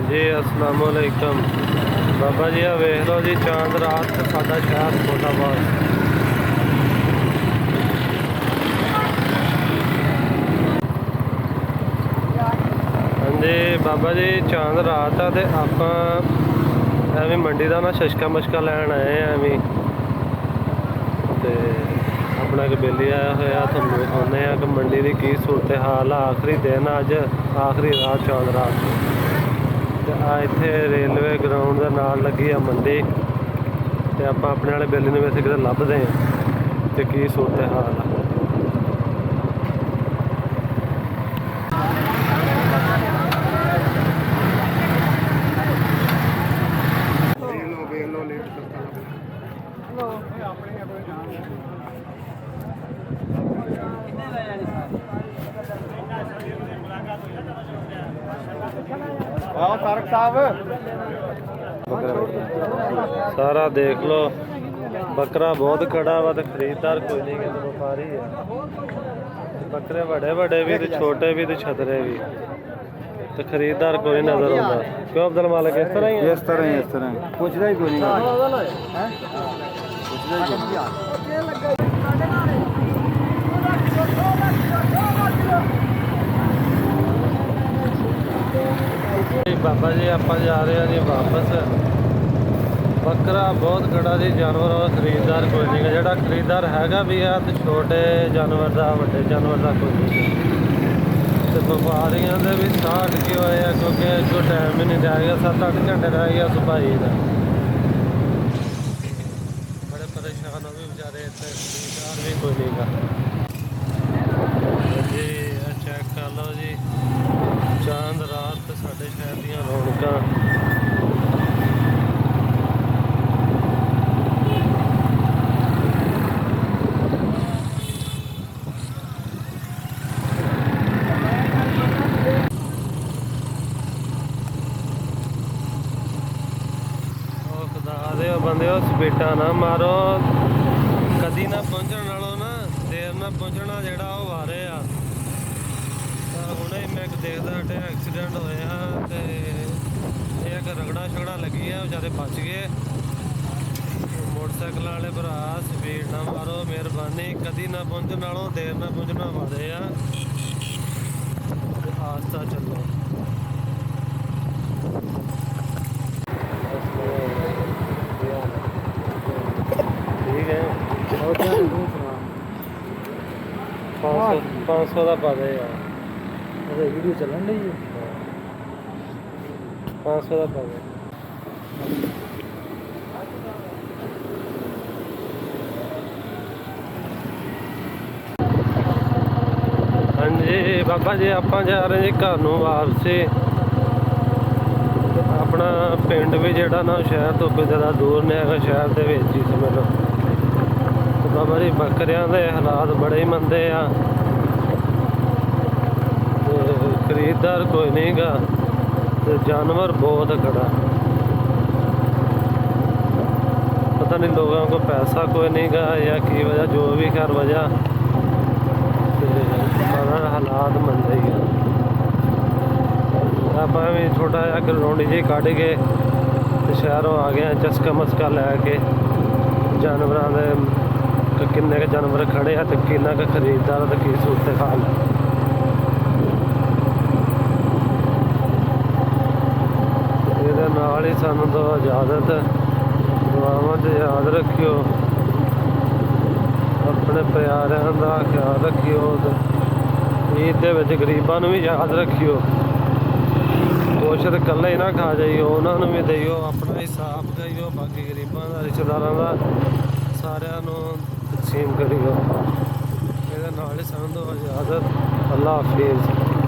जी अस्सलाम वालेकुम बाबा जी। वेख लो जी चांद रात साडा शहर कोटाबाद। हाँ जी बाबा जी चांद रात है तो आप एवं मंडी का ना शशका मशका लैन आए हैं एवं तो अपना एक बेली आया होया थोड़ा दिखाने कि मंडी की की सूरत हाल है। आखिरी दिन अज आखिरी रात चांद रात इत्थे रेलवे ग्राउंड के नाल लगी है मंडी तो आप अपने वाले बेली में वैसे कितने लभदे हैं तो की सूरत हाल है। सारा देख लो बकरा बहुत खड़ा वा तो खरीददार कोई नहीं है, व्यापारी है। बकरे बड़े बड़े भी तो छोटे भी तो छतरे भी तो खरीददार कोई नजर आता। क्यों अब्दुल मालिक इस तरह ही इस तरह पूछता ही कोई नहीं। बाबा जी आप जा रहे हैं जी वापस। बकरा बहुत खड़ा जी जानवर खरीददार कोई नहीं है। जोड़ा खरीददार हैगा भी है तो छोटे जानवर का बड़े जानवर का कोई नहीं। तो व्यापारियों के भी साह अटके हुए हैं क्योंकि जो टाइम ही नहीं रह गया, 7-8 घंटे रह गया सुभाई का। बड़े परेशान हो भी बेचारे इतने खरीददार भी कोई नहीं का जी। चेक कर लो जी चांद रात साढ़े शहर दियां रौनक। बंदे स्पीडा ना मारो, कदी ना पहुंचने वालों ना देर ना पहुंचना जोड़ा वो आ रहे हैं। हुणे मैं देखता साढ़े एक्सीडेंट होया तो एक रगड़ा शगड़ा लगी है, बेचारे बच गए। मोटरसाइकिल वाले भरा स्पीड ना मारो, मेहरबानी कदी ना पहुंचने वालों देर ना पहुंचना मारे आ, आस्ता चलो। ठीक है 500 का पा दे यार, वीडियो चलन रही है। 500 का पा दे। हाँ जी बाबा जी आप जा रहे जी घर नूं वापसी। अपना पिंड भी जोड़ा ना शहर तो कोई ज़्यादा दूर नहीं है, शहर के ही समझ लो। तो बाबा जी बकरियां के हालात बड़े ही मंदे आ, खरीददार कोई नहीं गा तो जानवर बहुत खड़ा। पता नहीं लोगों को पैसा कोई नहीं गा या की वजह, जो भी खैर वजह हालात मंदे ही है। आप भी छोटा जहा ग्राउंड जी कढ़ के तो शहरों आ गए चस्का मस्का लैके जानवरों के किन्ने के जानवर खड़े हैं तो किन्ना का खरीददार तो की सूरत हाल है। ये नाल ही सानू तो इजाजत, दुआवां च याद रखियो, अपने प्यारिਆਂ का ख्याल रखियो, ईद दे विच गरीबां नूं भी याद रखियो। कुछ तो कल्ले ही ना खा जाइयो, उन्होंने भी दियो, अपना हिसाब करियो, बाकी गरीबों का रिश्तेदारों का सारिया तकसीम करियो। ये सानू तो इजाजत, अल्लाह हाफिज़।